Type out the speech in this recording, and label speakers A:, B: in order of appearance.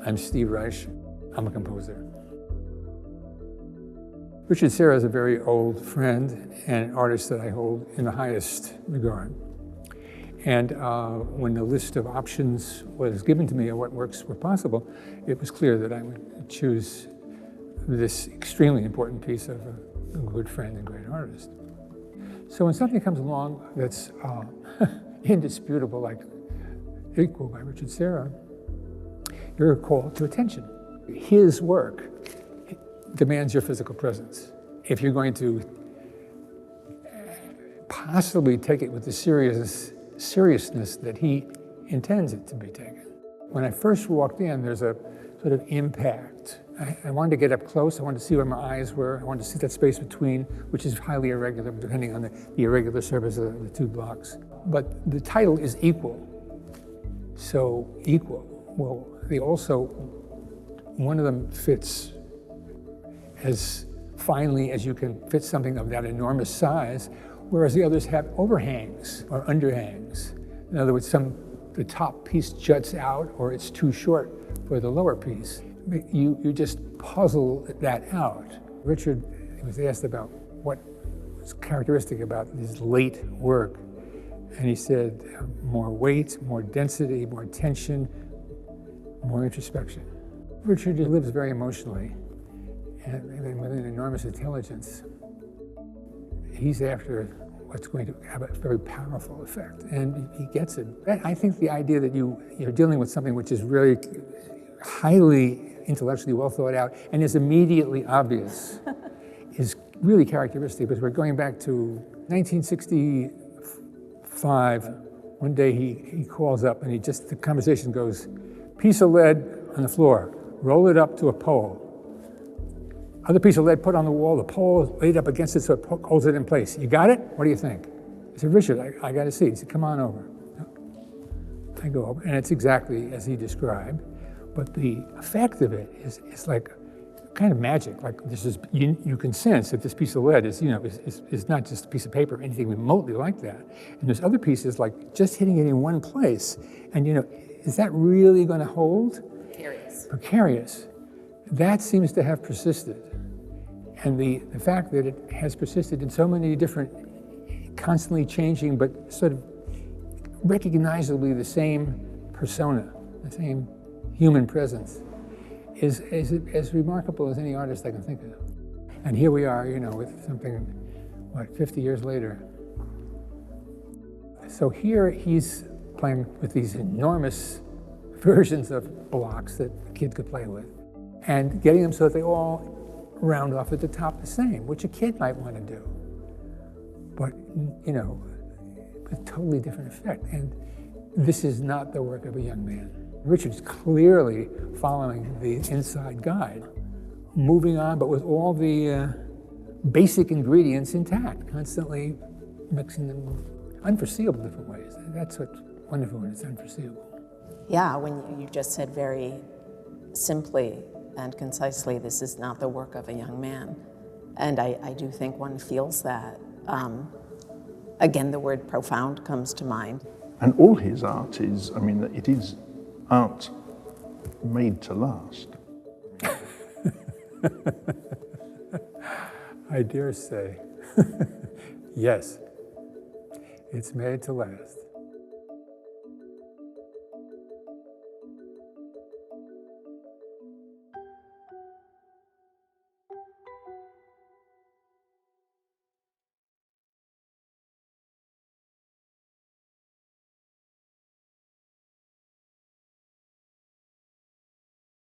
A: I'm Steve Reich. I'm a composer. Richard Serra is a very old friend and an artist that I hold in the highest regard. And when the list of options was given to me of what works were possible, it was clear that I would choose this extremely important piece of a good friend and great artist. So when something comes along that's indisputable, like Equal by Richard Serra, you're called to attention. His work demands your physical presence. If you're going to possibly take it with the seriousness that he intends it to be taken. When I first walked in, there's a sort of impact. I wanted to get up close. I wanted to see where my eyes were. I wanted to see that space between, which is highly irregular, depending on the irregular surface of the two blocks. But the title is Equal. So equal. Well, one of them fits as finely as you can fit something of that enormous size, whereas the others have overhangs or underhangs. In other words, the top piece juts out or it's too short for the lower piece. You just puzzle that out. Richard was asked about what was characteristic about his late work, and he said more weight, more density, more tension, more introspection. Richard lives very emotionally and with an enormous intelligence. He's after what's going to have a very powerful effect, and he gets it. I think the idea that you're dealing with something which is really highly intellectually well thought out and is immediately obvious is really characteristic, because we're going back to 1965. One day he calls up and the conversation goes, piece of lead on the floor, roll it up to a pole. Other piece of lead put on the wall, the pole is laid up against it so it holds it in place. You got it? What do you think? I said, Richard, I got to see. He said, come on over. I go over, and it's exactly as he described, but the effect of it is like kind of magic. Like this is, you can sense that this piece of lead is not just a piece of paper or anything remotely like that. And there's other pieces like just hitting it in one place, and is that really going to hold? Precarious. That seems to have persisted. And the fact that it has persisted in so many different, constantly changing, but sort of recognizably the same persona, the same human presence, is as remarkable as any artist I can think of. And here we are, with something, 50 years later. So here he's playing with these enormous versions of blocks that a kid could play with, and getting them so that they all round off at the top the same, which a kid might want to do. But, a totally different effect. And this is not the work of a young man. Richard's clearly following the inside guide, moving on, but with all the basic ingredients intact, constantly mixing them unforeseeable different ways. That's what's wonderful when it's unforeseeable.
B: Yeah, when you just said very simply and concisely, this is not the work of a young man. And I do think one feels that. Again, the word profound comes to mind.
C: And all his art is, it is art made to last.
A: I dare say, yes, it's made to last.